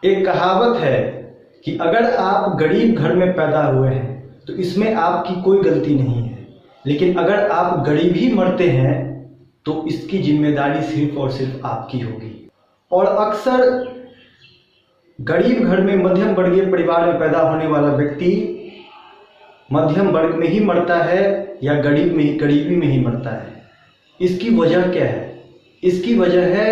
एक कहावत है कि अगर आप गरीब घर में पैदा हुए हैं तो इसमें आपकी कोई गलती नहीं है, लेकिन अगर आप गरीब ही मरते हैं तो इसकी जिम्मेदारी सिर्फ और सिर्फ आपकी होगी। और अक्सर गरीब घर में मध्यम वर्गीय परिवार में पैदा होने वाला व्यक्ति मध्यम वर्ग में ही मरता है या गरीबी में ही मरता है। इसकी वजह क्या है? इसकी वजह है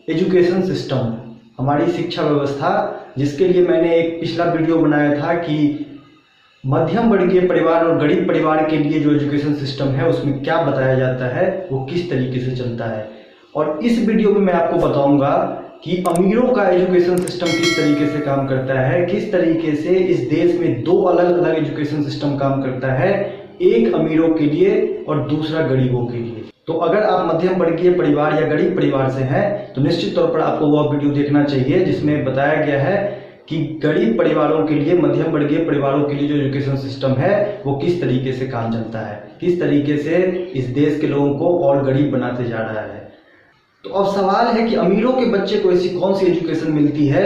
एजुकेशन सिस्टम, हमारी शिक्षा व्यवस्था, जिसके लिए मैंने एक पिछला वीडियो बनाया था कि मध्यम वर्गीय परिवार और गरीब परिवार के लिए जो एजुकेशन सिस्टम है उसमें क्या बताया जाता है, वो किस तरीके से चलता है। और इस वीडियो में मैं आपको बताऊंगा कि अमीरों का एजुकेशन सिस्टम किस तरीके से काम करता है, किस तरीके से इस देश में दो अलग अलग एजुकेशन सिस्टम काम करता है, एक अमीरों के लिए और दूसरा गरीबों के लिए। तो अगर आप मध्यम वर्गीय परिवार या गरीब परिवार से हैं तो निश्चित तौर पर आपको वह वीडियो देखना चाहिए जिसमें बताया गया है कि गरीब परिवारों के लिए, मध्यम वर्गीय परिवारों के लिए जो एजुकेशन सिस्टम है वो किस तरीके से काम चलता है, किस तरीके से इस देश के लोगों को और गरीब बनाते जा रहा है। तो अब सवाल है कि अमीरों के बच्चे को ऐसी कौन सी एजुकेशन मिलती है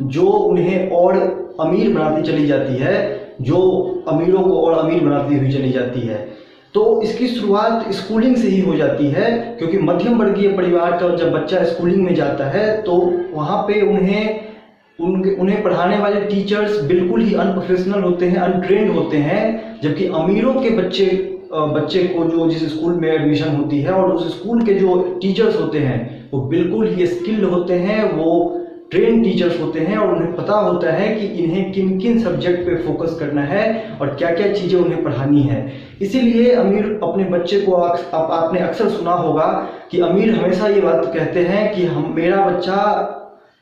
जो उन्हें और अमीर बनाती चली जाती है, जो अमीरों को और अमीर बनाती हुई चली जाती है। तो इसकी शुरुआत स्कूलिंग से ही हो जाती है, क्योंकि मध्यम वर्गीय परिवार का जब बच्चा स्कूलिंग में जाता है तो वहाँ पे उन्हें पढ़ाने वाले टीचर्स बिल्कुल ही अनप्रोफेशनल होते हैं, अनट्रेंड होते हैं। जबकि अमीरों के बच्चे को जो जिस स्कूल में एडमिशन होती है और उस स्कूल के जो टीचर्स होते हैं वो बिल्कुल ही स्किल्ड होते हैं, वो ट्रेन टीचर्स होते हैं और उन्हें पता होता है कि इन्हें किन किन सब्जेक्ट पे फोकस करना है और क्या क्या चीज़ें उन्हें पढ़ानी है। इसीलिए अमीर अपने बच्चे को, आपने अक्सर सुना होगा कि अमीर हमेशा ये बात कहते हैं कि मेरा बच्चा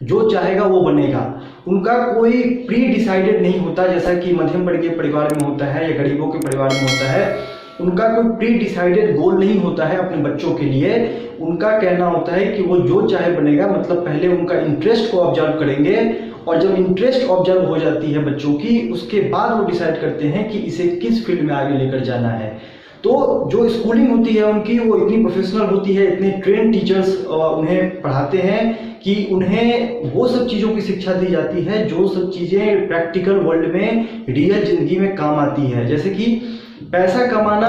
जो चाहेगा वो बनेगा। उनका कोई प्री डिसाइडेड नहीं होता, जैसा कि मध्यम वर्गीय परिवार में होता है या गरीबों के परिवार में होता है। उनका कोई प्री डिसाइडेड गोल नहीं होता है अपने बच्चों के लिए। उनका कहना होता है कि वो जो चाहे बनेगा, मतलब पहले उनका इंटरेस्ट को ऑब्जर्व करेंगे और जब इंटरेस्ट ऑब्जर्व हो जाती है बच्चों की, उसके बाद वो डिसाइड करते हैं कि इसे किस फील्ड में आगे लेकर जाना है। तो जो स्कूलिंग होती है उनकी, वो इतनी प्रोफेशनल होती है, इतने ट्रेन टीचर्स उन्हें पढ़ाते हैं कि उन्हें वो सब चीज़ों की शिक्षा दी जाती है जो सब चीज़ें प्रैक्टिकल वर्ल्ड में, रियल जिंदगी में काम आती है। जैसे कि पैसा कमाना,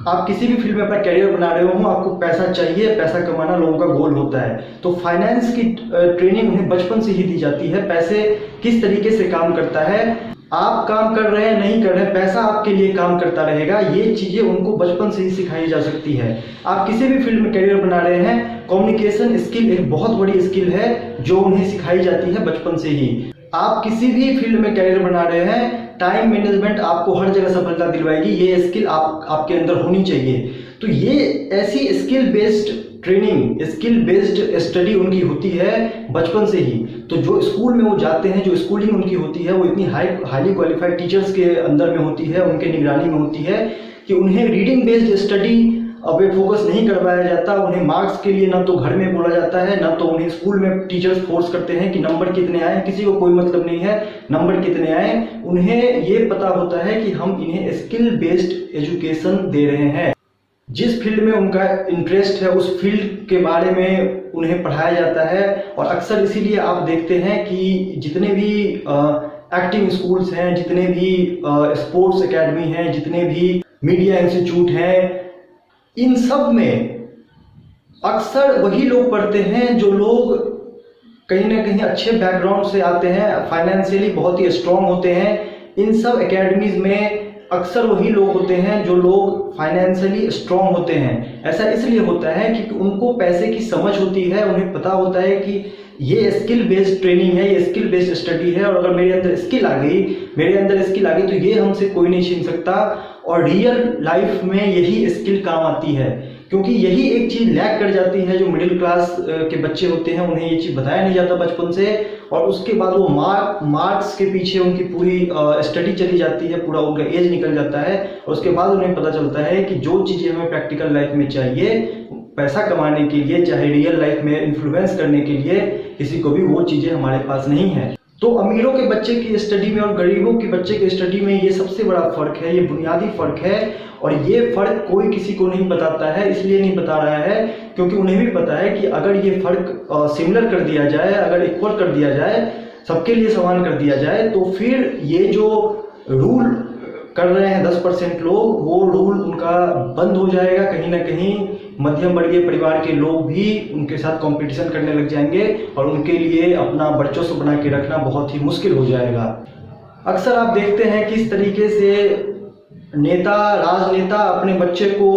आप किसी भी फील्ड में अपना करियर बना रहे हो, आपको पैसा चाहिए, पैसा कमाना लोगों का गोल होता है। तो फाइनेंस की ट्रेनिंग उन्हें बचपन से ही दी जाती है। पैसे किस तरीके से काम करता है, आप काम कर रहे हैं नहीं कर रहे हैं, पैसा आपके लिए काम करता रहेगा, ये चीज़ें उनको बचपन से ही सिखाई जा सकती है। आप किसी भी फील्ड में करियर बना रहे हैं, कम्युनिकेशन स्किल एक बहुत बड़ी स्किल है जो उन्हें सिखाई जाती है बचपन से ही। आप किसी भी फील्ड में करियर बना रहे हैं, टाइम मैनेजमेंट आपको हर जगह सफलता दिलवाएगी, ये स्किल आपके अंदर होनी चाहिए। तो ये ऐसी skill based training, skill based study उनकी होती है बचपन से ही। तो जो स्कूल में वो जाते हैं, जो स्कूलिंग उनकी होती है, वो इतनी हाईली क्वालिफाइड टीचर्स के अंदर में होती है, उनके निगरानी में होती है कि उन्हें रीडिंग बेस्ड स्टडी अब फोकस नहीं करवाया जाता। उन्हें मार्क्स के लिए ना तो घर में बोला जाता है, ना तो उन्हें स्कूल में टीचर्स फोर्स करते हैं कि नंबर कितने आए। किसी को कोई मतलब नहीं है नंबर कितने आए, उन्हें ये पता होता है कि हम इन्हें स्किल बेस्ड एजुकेशन दे रहे हैं। जिस फील्ड में उनका इंटरेस्ट है उस फील्ड के बारे में उन्हें पढ़ाया जाता है। और अक्सर इसीलिए आप देखते हैं कि जितने भी एक्टिंग स्कूल्स हैं, जितने भी स्पोर्ट्स एकेडमी हैं, जितने भी मीडिया इंस्टीट्यूट हैं, इन सब में अक्सर वही लोग पढ़ते हैं जो लोग कहीं ना कहीं अच्छे बैकग्राउंड से आते हैं, फाइनेंशियली बहुत ही स्ट्रांग होते हैं। इन सब एकेडमीज में अक्सर वही लोग होते हैं जो लोग फाइनेंशियली स्ट्रांग होते हैं। ऐसा इसलिए होता है क्योंकि उनको पैसे की समझ होती है, उन्हें पता होता है कि ये स्किल बेस्ड ट्रेनिंग है, ये स्किल बेस्ड स्टडी है, और अगर मेरे अंदर स्किल आ गई तो ये हमसे कोई नहीं छीन सकता। और रियल लाइफ में यही स्किल काम आती है, क्योंकि यही एक चीज़ लैक कर जाती है। जो मिडिल क्लास के बच्चे होते हैं उन्हें ये चीज़ बताया नहीं जाता बचपन से, और उसके बाद वो मार्क्स के पीछे उनकी पूरी स्टडी चली जाती है, पूरा उनका एज निकल जाता है, और उसके बाद उन्हें पता चलता है कि जो चीज़ें हमें प्रैक्टिकल लाइफ में चाहिए पैसा कमाने के लिए, चाहे रियल लाइफ में इन्फ्लुएंस करने के लिए, किसी को भी वो चीज़ें हमारे पास नहीं है। तो अमीरों के बच्चे की स्टडी में और गरीबों के बच्चे के स्टडी में ये सबसे बड़ा फ़र्क है, ये बुनियादी फ़र्क है। और ये फ़र्क कोई किसी को नहीं बताता है, इसलिए नहीं बता रहा है क्योंकि उन्हें भी पता है कि अगर ये फ़र्क सिमिलर कर दिया जाए, अगर इक्वल कर दिया जाए, सबके लिए समान कर दिया जाए, तो फिर ये जो रूल कर रहे हैं 10% लोग, वो रूल उनका बंद हो जाएगा। कहीं ना कहीं मध्यम वर्गीय परिवार के लोग भी उनके साथ कंपटीशन करने लग जाएंगे और उनके लिए अपना वर्चस्व बना के रखना बहुत ही मुश्किल हो जाएगा। अक्सर आप देखते हैं किस तरीके से राजनेता अपने बच्चे को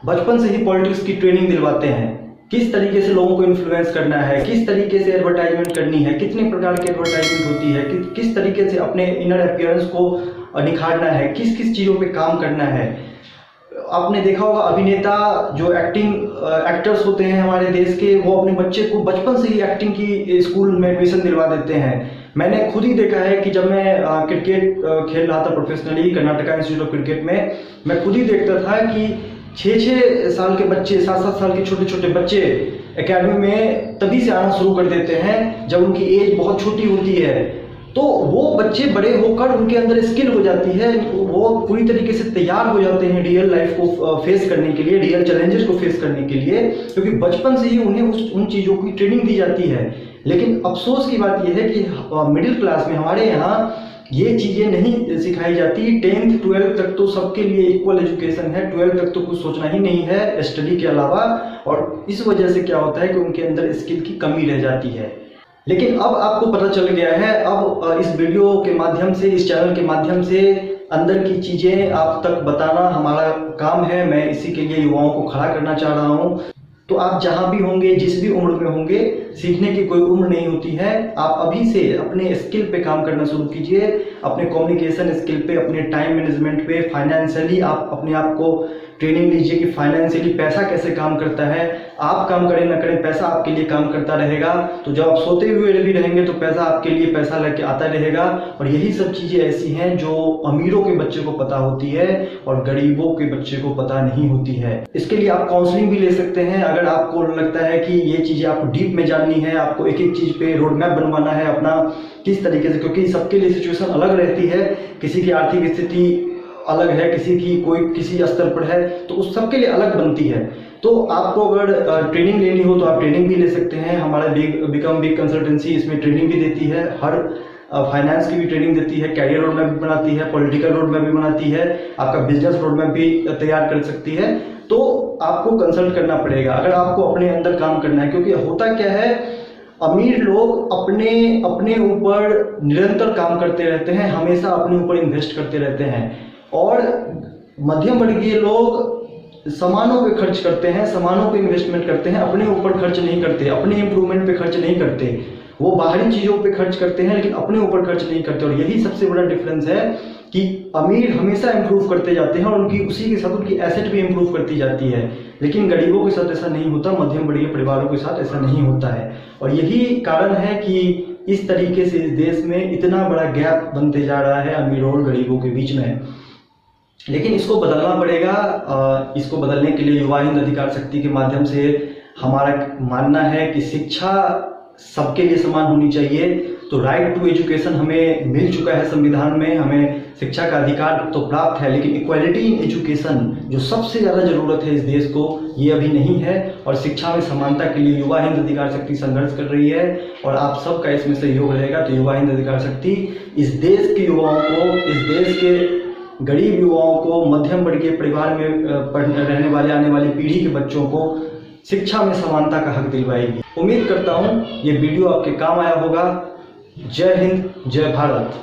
बचपन से ही पॉलिटिक्स की ट्रेनिंग दिलवाते हैं, किस तरीके से लोगों को इन्फ्लुएंस करना है, किस तरीके से एडवर्टाइजमेंट करनी है, कितने प्रकार की एडवर्टाइजमेंट होती है, किस तरीके से अपने इनर अपीयरेंस को निखारना है, किस किस चीज़ों पे काम करना है। आपने देखा होगा अभिनेता जो एक्टर्स होते हैं हमारे देश के, वो अपने बच्चे को बचपन से ही एक्टिंग की स्कूल में एडमिशन दिलवा देते हैं। मैंने खुद ही देखा है कि जब मैं क्रिकेट खेल रहा था professionally Karnataka institute of cricket में, मैं खुद ही देखता था कि 6-6 साल के बच्चे, 7-7 साल के छोटे छोटे बच्चे एकेडमी में तभी से आना शुरू कर देते हैं जब उनकी एज बहुत छोटी होती है। तो वो बच्चे बड़े होकर उनके अंदर स्किल हो जाती है, वो पूरी तरीके से तैयार हो जाते हैं रियल लाइफ को फेस करने के लिए, रियल चैलेंजेस को फेस करने के लिए, क्योंकि बचपन से ही उन्हें उन चीज़ों की ट्रेनिंग दी जाती है। लेकिन अफसोस की बात यह है कि मिडिल क्लास में हमारे यहाँ ये चीज़ें नहीं सिखाई जाती। 10th 12th तक तो सबके लिए इक्वल एजुकेशन है, 12th तक तो कुछ सोचना ही नहीं है स्टडी के अलावा, और इस वजह से क्या होता है कि उनके अंदर स्किल की कमी रह जाती है। लेकिन अब आपको पता चल गया है, अब इस वीडियो के माध्यम से, इस चैनल के माध्यम से अंदर की चीज़ें आप तक बताना हमारा काम है। मैं इसी के लिए युवाओं को खड़ा करना चाह रहा हूँ। तो आप जहाँ भी होंगे, जिस भी उम्र में होंगे, सीखने की कोई उम्र नहीं होती है। आप अभी से अपने स्किल पे काम करना शुरू कीजिए, अपने कम्युनिकेशन स्किल पे, अपने टाइम मैनेजमेंट पे, फाइनेंशियली आप अपने आप को ट्रेनिंग लीजिए कि फाइनेंशियली पैसा कैसे काम करता है। आप काम करें ना करें, पैसा आपके लिए काम करता रहेगा। तो जब आप सोते हुए भी रहेंगे तो पैसा आपके लिए पैसा लेके आता रहेगा। और यही सब चीज़ें ऐसी हैं जो अमीरों के बच्चे को पता होती है और गरीबों के बच्चे को पता नहीं होती है। इसके लिए आप काउंसलिंग भी ले सकते हैं। अगर आपको लगता है कि ये चीज़ें आपको डीप में जाननी है, आपको एक एक चीज़ पे रोड मैप बनवाना है अपना किस तरीके से, क्योंकि सबके लिए सिचुएशन अलग रहती है, किसी की आर्थिक स्थिति अलग है, किसी की कोई किसी स्तर पर है, तो उस सबके लिए अलग बनती है। तो आपको अगर ट्रेनिंग लेनी हो तो आप ट्रेनिंग भी ले सकते हैं। हमारा बिकम बिग कंसल्टेंसी इसमें ट्रेनिंग भी देती है, हर फाइनेंस की भी ट्रेनिंग देती है, कैरियर रोड मैप भी बनाती है, पॉलिटिकल रोड मैप भी बनाती है, आपका बिजनेस रोड मैप भी तैयार कर सकती है। तो आपको कंसल्ट करना पड़ेगा अगर आपको अपने अंदर काम करना है। क्योंकि होता क्या है, अमीर लोग अपने ऊपर निरंतर काम करते रहते हैं, हमेशा अपने ऊपर इन्वेस्ट करते रहते हैं, और मध्यम वर्गीय लोग सामानों पे खर्च करते हैं, सामानों पे इन्वेस्टमेंट करते हैं, अपने ऊपर खर्च नहीं करते, अपने इम्प्रूवमेंट पे खर्च नहीं करते। वो बाहरी चीज़ों पे खर्च करते हैं लेकिन अपने ऊपर खर्च नहीं करते। और यही सबसे बड़ा डिफरेंस है कि अमीर हमेशा इम्प्रूव करते जाते हैं और उनकी उसी के साथ उनकी एसेट भी इम्प्रूव करती जाती है। लेकिन गरीबों के साथ ऐसा नहीं होता, मध्यम वर्गीय परिवारों के साथ ऐसा नहीं होता है। और यही कारण है कि इस तरीके से इस देश में इतना बड़ा गैप बनते जा रहा है अमीरों और गरीबों के बीच में। लेकिन इसको बदलना पड़ेगा। इसको बदलने के लिए युवा हिंद अधिकार शक्ति के माध्यम से हमारा मानना है कि शिक्षा सबके लिए समान होनी चाहिए। तो राइट टू एजुकेशन हमें मिल चुका है संविधान में, हमें शिक्षा का अधिकार तो प्राप्त है, लेकिन इक्वालिटी इन एजुकेशन जो सबसे ज़्यादा ज़रूरत है इस देश को, ये अभी नहीं है। और शिक्षा में समानता के लिए युवा हिंद अधिकार शक्ति संघर्ष कर रही है और आप सबका इसमें सहयोग रहेगा। तो युवा हिंद अधिकार शक्ति इस देश के युवाओं को, इस देश के गरीब युवाओं को, मध्यम वर्गीय परिवार में रहने वाले आने वाली पीढ़ी के बच्चों को शिक्षा में समानता का हक दिलवाएगी। उम्मीद करता हूँ ये वीडियो आपके काम आया होगा। जय हिंद, जय भारत।